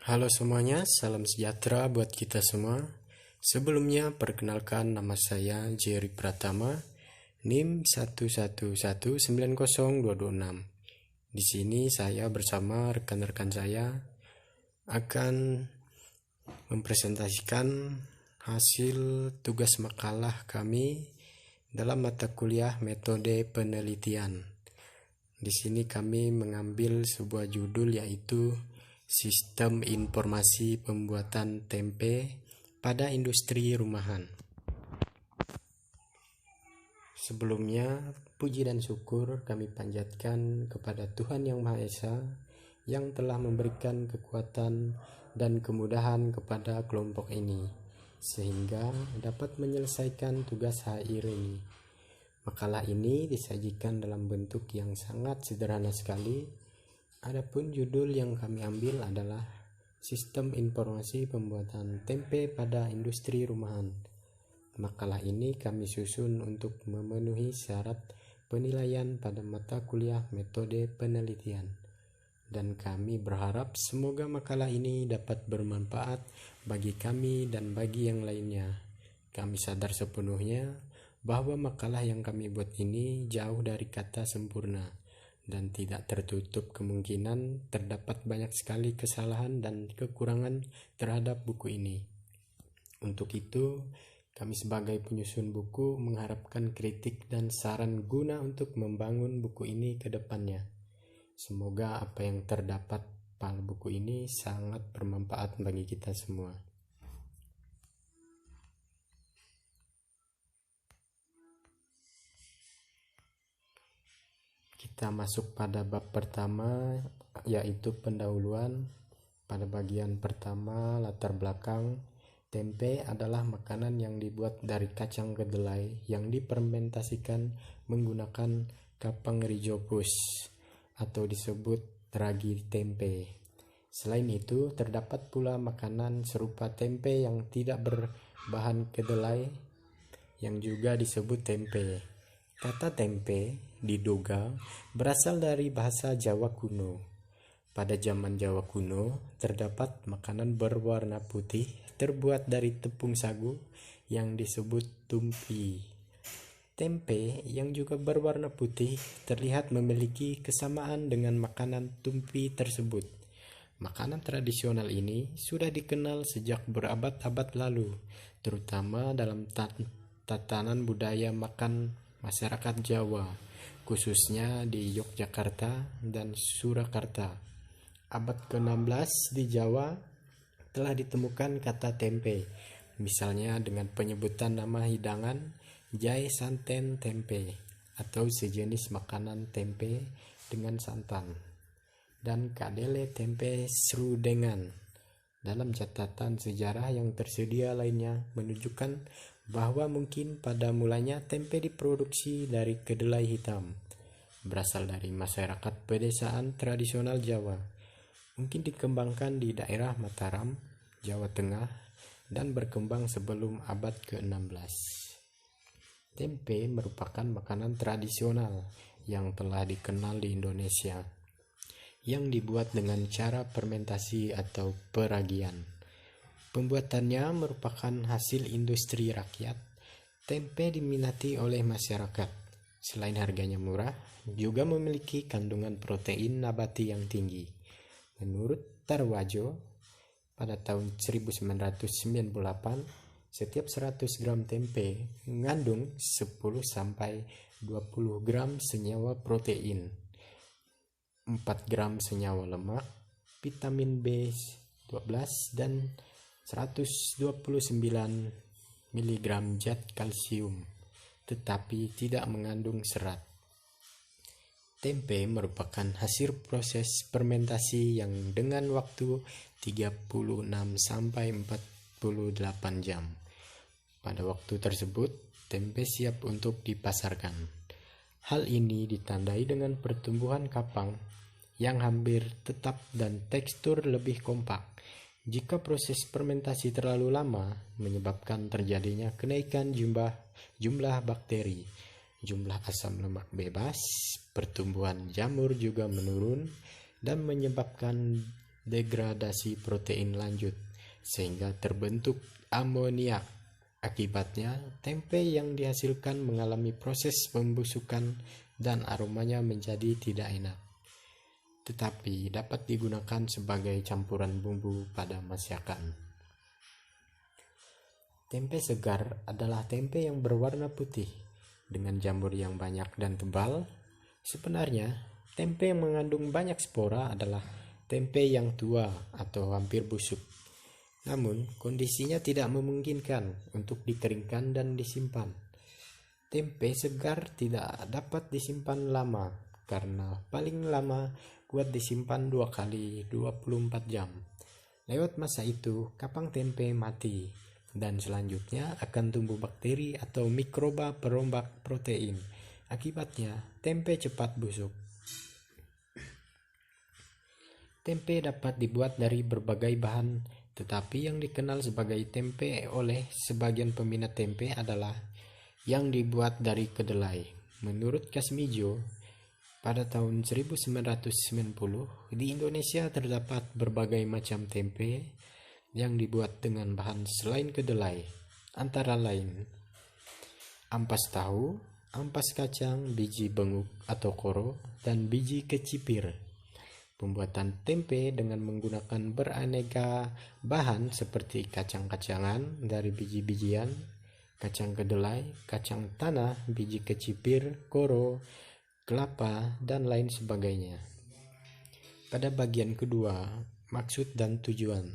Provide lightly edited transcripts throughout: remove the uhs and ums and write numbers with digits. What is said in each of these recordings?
Halo semuanya, salam sejahtera buat kita semua. Sebelumnya, perkenalkan nama saya Jerry Pratama, NIM 11190226. Di sini saya bersama rekan-rekan saya akan mempresentasikan hasil tugas makalah kami dalam mata kuliah metode penelitian. Di sini kami mengambil sebuah judul yaitu Sistem Informasi Pembuatan Tempe pada Industri Rumahan. Sebelumnya, puji dan syukur kami panjatkan kepada Tuhan Yang Maha Esa yang telah memberikan kekuatan dan kemudahan kepada kelompok ini, sehingga dapat menyelesaikan tugas akhir ini. Makalah ini disajikan dalam bentuk yang sangat sederhana sekali. Adapun judul yang kami ambil adalah Sistem Informasi Pembuatan Tempe pada Industri Rumahan. Makalah ini kami susun untuk memenuhi syarat penilaian pada mata kuliah metode penelitian. Dan kami berharap semoga makalah ini dapat bermanfaat bagi kami dan bagi yang lainnya. Kami sadar sepenuhnya bahwa makalah yang kami buat ini jauh dari kata sempurna dan tidak tertutup kemungkinan terdapat banyak sekali kesalahan dan kekurangan terhadap buku ini. Untuk itu, kami sebagai penyusun buku mengharapkan kritik dan saran guna untuk membangun buku ini ke depannya. Semoga apa yang terdapat pada buku ini sangat bermanfaat bagi kita semua. Kita masuk pada bab pertama, yaitu pendahuluan. Pada bagian pertama, latar belakang. Tempe adalah makanan yang dibuat dari kacang kedelai yang difermentasikan menggunakan kapang rhizopus atau disebut ragi tempe. Selain itu, terdapat pula makanan serupa tempe yang tidak berbahan kedelai yang juga disebut tempe. Kata tempe diduga berasal dari bahasa Jawa kuno. Pada zaman Jawa kuno, terdapat makanan berwarna putih terbuat dari tepung sagu yang disebut tumpi. Tempe yang juga berwarna putih terlihat memiliki kesamaan dengan makanan tumpi tersebut. Makanan tradisional ini sudah dikenal sejak berabad-abad lalu, terutama dalam tatanan budaya makan masyarakat Jawa, khususnya di Yogyakarta dan Surakarta. Abad ke-16 di Jawa telah ditemukan kata tempe, misalnya dengan penyebutan nama hidangan jahe santen tempe atau sejenis makanan tempe dengan santan, dan kadele tempe srudengan. Dalam catatan sejarah yang tersedia lainnya menunjukkan bahwa mungkin pada mulanya tempe diproduksi dari kedelai hitam, berasal dari masyarakat pedesaan tradisional Jawa. Mungkin dikembangkan di daerah Mataram, Jawa Tengah, dan berkembang sebelum abad ke-16. Tempe merupakan makanan tradisional yang telah dikenal di Indonesia, yang dibuat dengan cara fermentasi atau peragian. Pembuatannya merupakan hasil industri rakyat. Tempe diminati oleh masyarakat. Selain harganya murah, juga memiliki kandungan protein nabati yang tinggi. Menurut Tarwajo, pada tahun 1998, setiap 100 gram tempe mengandung 10-20 gram senyawa protein, 4 gram senyawa lemak, vitamin B12, dan 129 mg zat kalsium, tetapi tidak mengandung serat. Tempe merupakan hasil proses fermentasi yang dengan waktu 36-48 jam. Pada waktu tersebut, tempe siap untuk dipasarkan. Hal ini ditandai dengan pertumbuhan kapang yang hampir tetap dan tekstur lebih kompak. Jika proses fermentasi terlalu lama, menyebabkan terjadinya kenaikan jumlah bakteri, jumlah asam lemak bebas, pertumbuhan jamur juga menurun, dan menyebabkan degradasi protein lanjut sehingga terbentuk amoniak. Akibatnya, tempe yang dihasilkan mengalami proses pembusukan dan aromanya menjadi tidak enak. Tetapi dapat digunakan sebagai campuran bumbu pada masakan. Tempe segar adalah tempe yang berwarna putih dengan jamur yang banyak dan tebal. Sebenarnya, tempe yang mengandung banyak spora adalah tempe yang tua atau hampir busuk. Namun, kondisinya tidak memungkinkan untuk dikeringkan dan disimpan. Tempe segar tidak dapat disimpan lama karena paling lama kuat disimpan 2 kali 24 jam. Lewat masa itu, kapang tempe mati dan selanjutnya akan tumbuh bakteri atau mikroba perombak protein. Akibatnya, tempe cepat busuk. Tempe dapat dibuat dari berbagai bahan, tetapi yang dikenal sebagai tempe oleh sebagian peminat tempe adalah yang dibuat dari kedelai. Menurut Kasmijo, pada tahun 1990 di Indonesia terdapat berbagai macam tempe yang dibuat dengan bahan selain kedelai, antara lain ampas tahu, ampas kacang, biji benguk atau koro, dan biji kecipir. Pembuatan tempe dengan menggunakan beraneka bahan seperti kacang-kacangan dari biji-bijian, kacang kedelai, kacang tanah, biji kecipir, koro, kelapa, dan lain sebagainya. Pada bagian kedua, maksud dan tujuan.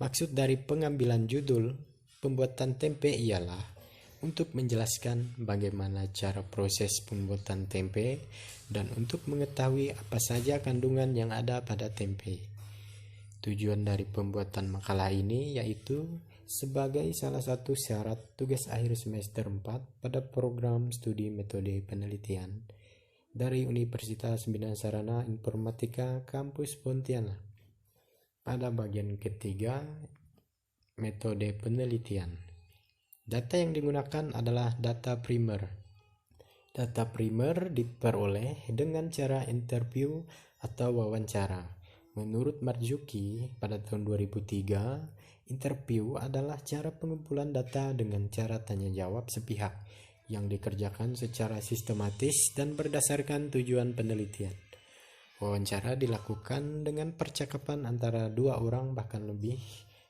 Maksud dari pengambilan judul pembuatan tempe ialah untuk menjelaskan bagaimana cara proses pembuatan tempe dan untuk mengetahui apa saja kandungan yang ada pada tempe. Tujuan dari pembuatan makalah ini yaitu sebagai salah satu syarat tugas akhir semester 4 pada program studi metode penelitian dari Universitas Bina Sarana Informatika Kampus Pontianak. Pada bagian ketiga, metode penelitian. Data yang digunakan adalah data primer. Data primer diperoleh dengan cara interview atau wawancara. Menurut Marzuki pada tahun 2003, interview adalah cara pengumpulan data dengan cara tanya jawab sepihak yang dikerjakan secara sistematis dan berdasarkan tujuan penelitian. Wawancara dilakukan dengan percakapan antara 2 orang bahkan lebih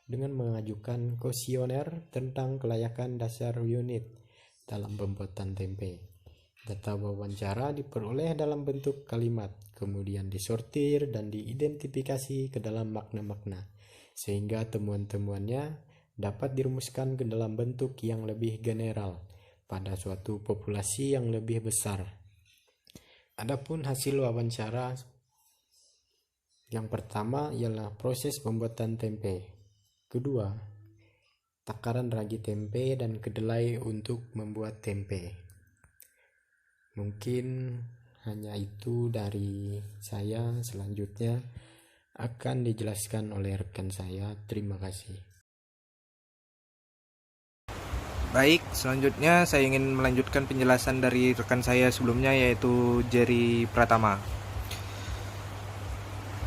dengan mengajukan kuesioner tentang kelayakan dasar unit dalam pembuatan tempe. Data wawancara diperoleh dalam bentuk kalimat, kemudian disortir dan diidentifikasi ke dalam makna-makna, sehingga temuan-temuannya dapat dirumuskan ke dalam bentuk yang lebih general pada suatu populasi yang lebih besar. Adapun hasil wawancara yang pertama ialah proses pembuatan tempe. Kedua, takaran ragi tempe dan kedelai untuk membuat tempe. Mungkin hanya itu dari saya. Selanjutnya akan dijelaskan oleh rekan saya. Terima kasih. Baik, selanjutnya saya ingin melanjutkan penjelasan dari rekan saya sebelumnya, yaitu Jerry Pratama.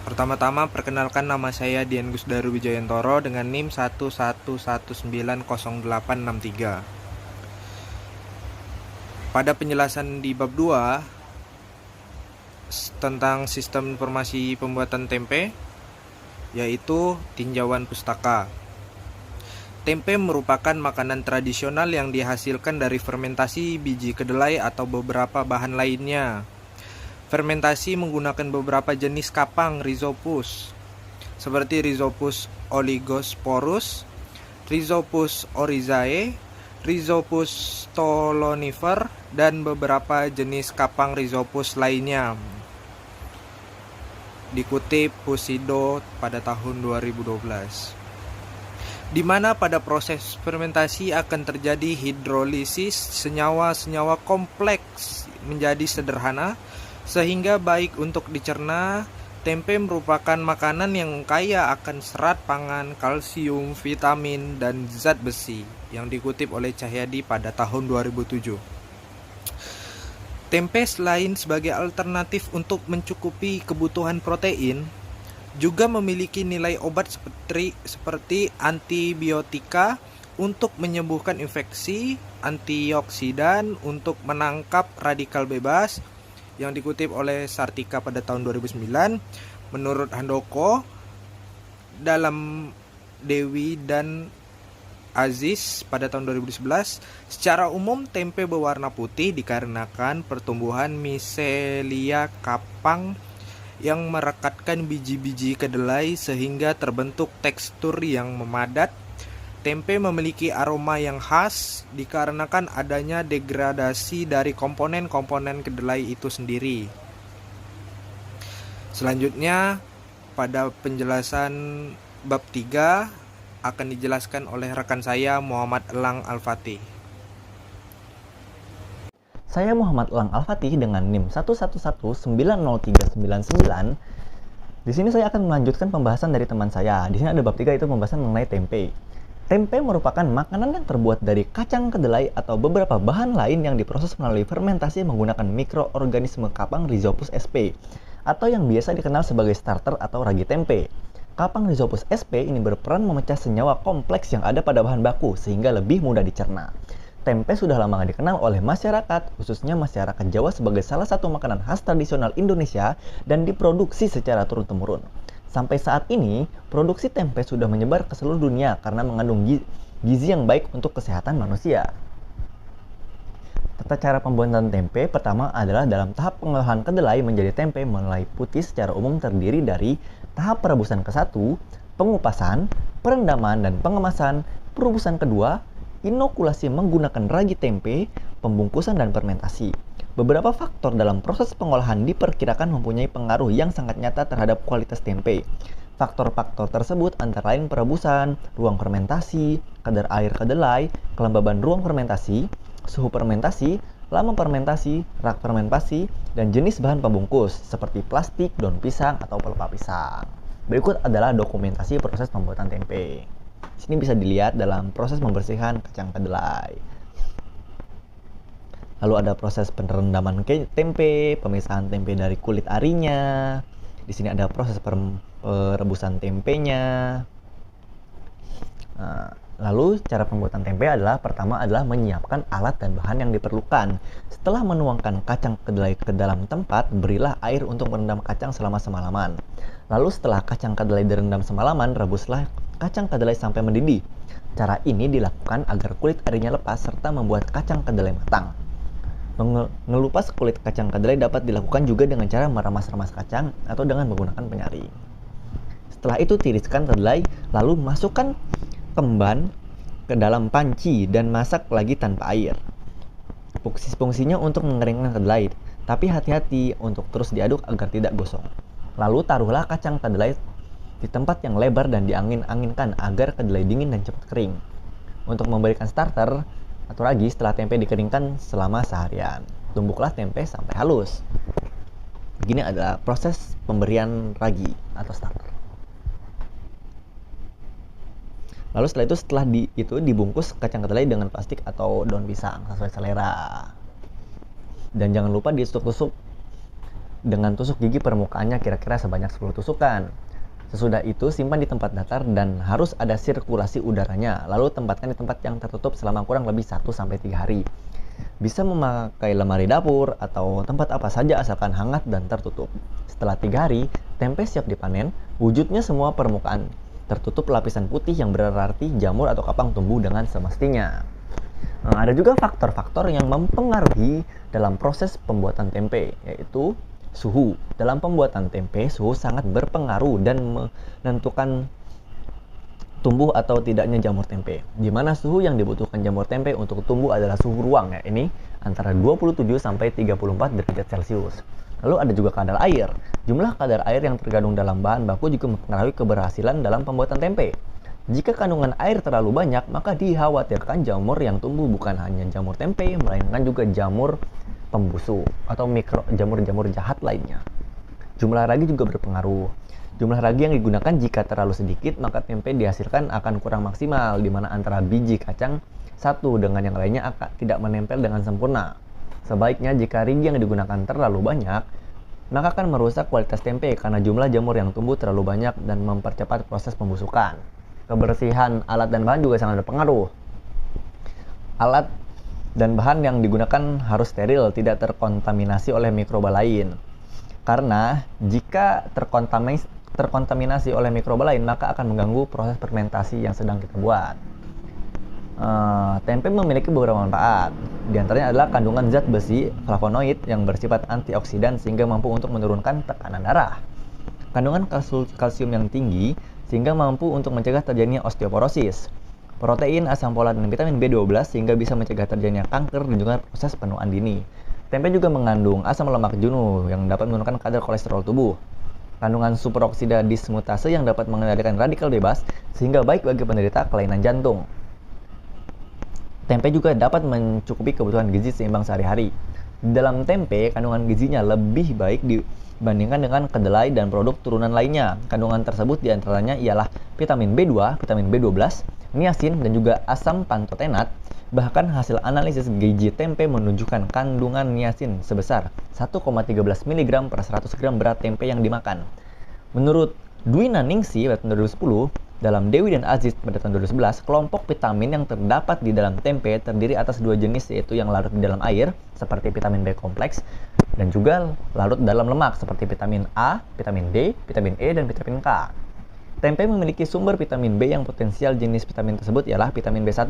Pertama-tama, perkenalkan, nama saya Dian Gusdaru Wijayantoro dengan NIM 1119083. Pada penjelasan di bab 2 tentang sistem informasi pembuatan tempe, yaitu tinjauan pustaka. Tempe merupakan makanan tradisional yang dihasilkan dari fermentasi biji kedelai atau beberapa bahan lainnya. Fermentasi menggunakan beberapa jenis kapang Rhizopus, seperti Rhizopus oligosporus, Rhizopus oryzae, Rhizopus stolonifer, dan beberapa jenis kapang Rhizopus lainnya. Dikutip Pusido pada tahun 2012. Di mana pada proses fermentasi akan terjadi hidrolisis senyawa-senyawa kompleks menjadi sederhana, sehingga baik untuk dicerna. Tempe merupakan makanan yang kaya akan serat pangan, kalsium, vitamin, dan zat besi, yang dikutip oleh Cahyadi pada tahun 2007. Tempe selain sebagai alternatif untuk mencukupi kebutuhan protein, juga memiliki nilai obat seperti antibiotika untuk menyembuhkan infeksi, antioksidan untuk menangkap radikal bebas, yang dikutip oleh Sartika pada tahun 2009. Menurut Handoko dalam Dewi dan Aziz pada tahun 2011, secara umum tempe berwarna putih dikarenakan pertumbuhan miselia kapang yang merekatkan biji-biji kedelai sehingga terbentuk tekstur yang memadat. Tempe memiliki aroma yang khas dikarenakan adanya degradasi dari komponen-komponen kedelai itu sendiri. Selanjutnya, pada penjelasan bab 3 akan dijelaskan oleh rekan saya Muhammad Elang Al-Fatih. Saya Muhammad Elang Al-Fatih dengan NIM 111903999. Di sini saya akan melanjutkan pembahasan dari teman saya. Di sini ada bab 3, itu pembahasan mengenai tempe. Tempe merupakan makanan yang terbuat dari kacang kedelai atau beberapa bahan lain yang diproses melalui fermentasi menggunakan mikroorganisme kapang Rhizopus sp, atau yang biasa dikenal sebagai starter atau ragi tempe. Kapang Rhizopus sp ini berperan memecah senyawa kompleks yang ada pada bahan baku sehingga lebih mudah dicerna. Tempe sudah lama dikenal oleh masyarakat, khususnya masyarakat Jawa, sebagai salah satu makanan khas tradisional Indonesia dan diproduksi secara turun-temurun. Sampai saat ini, produksi tempe sudah menyebar ke seluruh dunia karena mengandung gizi yang baik untuk kesehatan manusia. Tata cara pembuatan tempe pertama adalah dalam tahap pengolahan kedelai menjadi tempe mulai putih secara umum terdiri dari tahap perebusan ke-1, pengupasan, perendaman dan pengemasan, perebusan kedua, inokulasi menggunakan ragi tempe, pembungkusan dan fermentasi. Beberapa faktor dalam proses pengolahan diperkirakan mempunyai pengaruh yang sangat nyata terhadap kualitas tempe. Faktor-faktor tersebut antara lain perebusan, ruang fermentasi, kadar air kedelai, kelembaban ruang fermentasi, suhu fermentasi, lama fermentasi, rak fermentasi, dan jenis bahan pembungkus seperti plastik, daun pisang, atau pelepah pisang. Berikut adalah dokumentasi proses pembuatan tempe. Sini bisa dilihat dalam proses membersihkan kacang kedelai. Lalu ada proses perendaman tempe, pemisahan tempe dari kulit arinya. Di sini ada proses perebusan tempenya. Lalu cara pembuatan tempe pertama adalah menyiapkan alat dan bahan yang diperlukan. Setelah menuangkan kacang kedelai ke dalam tempat, berilah air untuk merendam kacang selama semalaman. Lalu setelah kacang kedelai direndam semalaman, rebuslah kacang kedelai sampai mendidih. Cara ini dilakukan agar kulit arinya lepas serta membuat kacang kedelai matang. Mengelupas kulit kacang kedelai dapat dilakukan juga dengan cara meremas-remas kacang atau dengan menggunakan penyaring. Setelah itu tiriskan kedelai, lalu masukkan kemban ke dalam panci dan masak lagi tanpa air. Fungsinya untuk mengeringkan kedelai, tapi hati-hati untuk terus diaduk agar tidak gosong. Lalu taruhlah kacang kedelai di tempat yang lebar dan diangin-anginkan agar kedelai dingin dan cepat kering. Untuk memberikan starter atau ragi, setelah tempe dikeringkan selama seharian, tumbuklah tempe sampai halus. Begini adalah proses pemberian ragi atau starter. Lalu setelah itu dibungkus kacang kedelai dengan plastik atau daun pisang sesuai selera. Dan jangan lupa ditusuk-tusuk dengan tusuk gigi permukaannya kira-kira sebanyak 10 tusukan. Sesudah itu simpan di tempat datar dan harus ada sirkulasi udaranya. Lalu tempatkan di tempat yang tertutup selama kurang lebih 1-3 hari. Bisa memakai lemari dapur atau tempat apa saja asalkan hangat dan tertutup. Setelah 3 hari, tempe siap dipanen. Wujudnya semua permukaan tertutup lapisan putih yang berarti jamur atau kapang tumbuh dengan semestinya. Ada juga faktor-faktor yang mempengaruhi dalam proses pembuatan tempe, yaitu suhu. Dalam pembuatan tempe, suhu sangat berpengaruh dan menentukan tumbuh atau tidaknya jamur tempe. Di mana suhu yang dibutuhkan jamur tempe untuk tumbuh adalah suhu ruang, ya, ini antara 27 sampai 34 derajat Celcius. Lalu ada juga kadar air. Jumlah kadar air yang terkandung dalam bahan baku juga mempengaruhi keberhasilan dalam pembuatan tempe. Jika kandungan air terlalu banyak, maka dikhawatirkan jamur yang tumbuh bukan hanya jamur tempe, melainkan juga jamur pembusuk atau jamur-jamur jahat lainnya. Jumlah ragi juga berpengaruh. Jumlah ragi yang digunakan jika terlalu sedikit, maka tempe dihasilkan akan kurang maksimal, di mana antara biji kacang satu dengan yang lainnya akan tidak menempel dengan sempurna. Sebaiknya jika ragi yang digunakan terlalu banyak, maka akan merusak kualitas tempe karena jumlah jamur yang tumbuh terlalu banyak dan mempercepat proses pembusukan. Kebersihan alat dan bahan juga sangat berpengaruh. Alat dan bahan yang digunakan harus steril, tidak terkontaminasi oleh mikroba lain. Karena jika terkontaminasi oleh mikroba lain, maka akan mengganggu proses fermentasi yang sedang kita buat. Tempe memiliki beberapa manfaat. Di antaranya adalah kandungan zat besi, flavonoid yang bersifat antioksidan sehingga mampu untuk menurunkan tekanan darah. Kandungan kalsium yang tinggi sehingga mampu untuk mencegah terjadinya osteoporosis. Protein, asam folat, dan vitamin B12 sehingga bisa mencegah terjadinya kanker dan juga proses penuaan dini. Tempe juga mengandung asam lemak jenuh yang dapat menurunkan kadar kolesterol tubuh. Kandungan superoksida dismutase yang dapat mengendalikan radikal bebas sehingga baik bagi penderita kelainan jantung. Tempe juga dapat mencukupi kebutuhan gizi seimbang sehari-hari. Di dalam tempe, kandungan gizinya lebih baik dibandingkan dengan kedelai dan produk turunan lainnya. Kandungan tersebut diantaranya ialah vitamin B2, vitamin B12, niacin, dan juga asam pantotenat. Bahkan hasil analisis gizi tempe menunjukkan kandungan niacin sebesar 1,13 mg per 100 gram berat tempe yang dimakan. Menurut Dwi Naningsi pada tahun 2010, dalam Dewi dan Aziz pada tahun 2011, kelompok vitamin yang terdapat di dalam tempe terdiri atas dua jenis, yaitu yang larut di dalam air, seperti vitamin B kompleks, dan juga larut dalam lemak, seperti vitamin A, vitamin D, vitamin E, dan vitamin K. Tempe memiliki sumber vitamin B yang potensial jenis vitamin tersebut ialah vitamin B1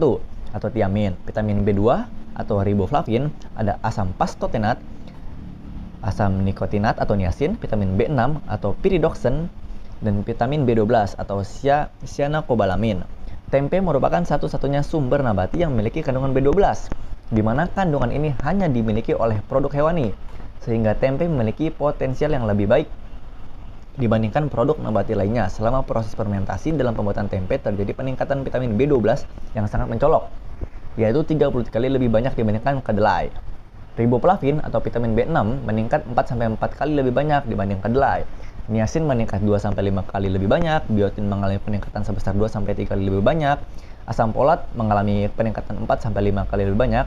atau tiamin, vitamin B2 atau riboflavin, ada asam pastotenat, asam nikotinat atau niacin, vitamin B6 atau pyridoxine, dan vitamin B12 atau cyanocobalamin. Tempe merupakan satu-satunya sumber nabati yang memiliki kandungan B12, di mana kandungan ini hanya dimiliki oleh produk hewani, sehingga tempe memiliki potensial yang lebih baik dibandingkan produk nabati lainnya. Selama proses fermentasi dalam pembuatan tempe terjadi peningkatan vitamin B12 yang sangat mencolok, yaitu 30 kali lebih banyak dibandingkan kedelai. Riboflavin atau vitamin B6 meningkat 4-4 kali lebih banyak dibanding kedelai. Niacin meningkat 2-5 kali lebih banyak, biotin mengalami peningkatan sebesar 2-3 kali lebih banyak, asam folat mengalami peningkatan 4-5 kali lebih banyak,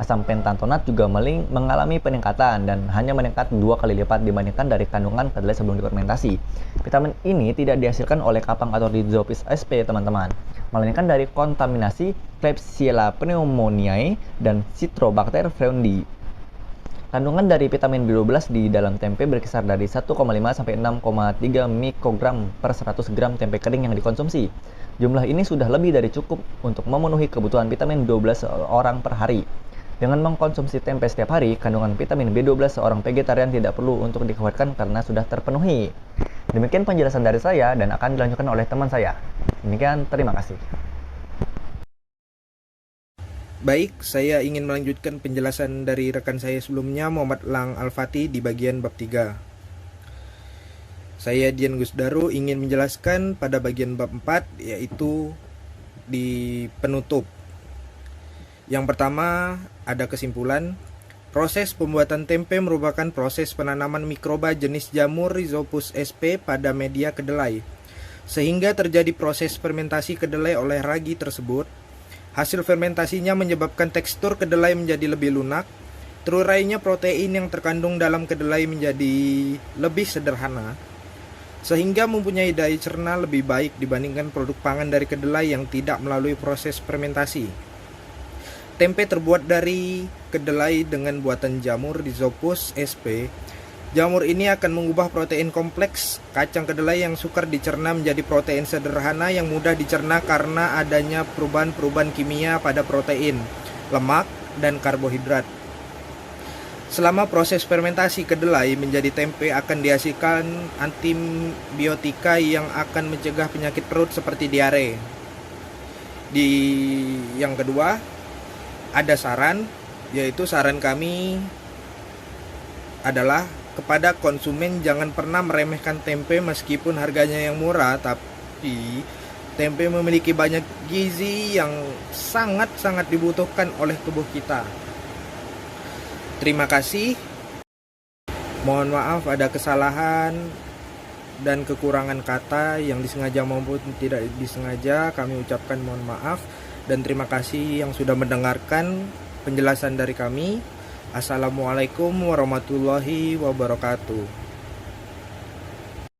asam pentantonat juga mengalami peningkatan dan hanya meningkat 2 kali lipat dibandingkan dari kandungan kedelai sebelum difermentasi. Vitamin ini tidak dihasilkan oleh kapang atau Rhizopus sp, teman-teman, melainkan dari kontaminasi Klebsiella pneumoniae dan Citrobacter fruendi. Kandungan dari vitamin B12 di dalam tempe berkisar dari 1,5 sampai 6,3 mikrogram per 100 gram tempe kering yang dikonsumsi. Jumlah ini sudah lebih dari cukup untuk memenuhi kebutuhan vitamin B12 seorang per hari. Dengan mengkonsumsi tempe setiap hari, kandungan vitamin B12 seorang vegetarian tidak perlu untuk dikhawatirkan karena sudah terpenuhi. Demikian penjelasan dari saya dan akan dilanjutkan oleh teman saya. Demikian, terima kasih. Baik, saya ingin melanjutkan penjelasan dari rekan saya sebelumnya, Muhammad Lang Al-Fatih, di bagian bab 3. Saya Dian Gusdaru ingin menjelaskan pada bagian bab 4, yaitu di penutup. Yang pertama, ada kesimpulan. Proses pembuatan tempe merupakan proses penanaman mikroba jenis jamur Rhizopus sp pada media kedelai, sehingga terjadi proses fermentasi kedelai oleh ragi tersebut. Hasil fermentasinya menyebabkan tekstur kedelai menjadi lebih lunak, terurainya protein yang terkandung dalam kedelai menjadi lebih sederhana, sehingga mempunyai daya cerna lebih baik dibandingkan produk pangan dari kedelai yang tidak melalui proses fermentasi. Tempe terbuat dari kedelai dengan buatan jamur Rhizopus sp. Jamur ini akan mengubah protein kompleks kacang kedelai yang sukar dicerna menjadi protein sederhana yang mudah dicerna karena adanya perubahan-perubahan kimia pada protein, lemak, dan karbohidrat. Selama proses fermentasi kedelai menjadi tempe akan dihasilkan antibiotika yang akan mencegah penyakit perut seperti diare. Yang kedua, ada saran, yaitu saran kami adalah kepada konsumen jangan pernah meremehkan tempe meskipun harganya yang murah, tapi tempe memiliki banyak gizi yang sangat-sangat dibutuhkan oleh tubuh kita. Terima kasih. Mohon maaf ada kesalahan dan kekurangan kata yang disengaja maupun tidak disengaja. Kami ucapkan mohon maaf dan terima kasih yang sudah mendengarkan penjelasan dari kami. Assalamualaikum warahmatullahi wabarakatuh.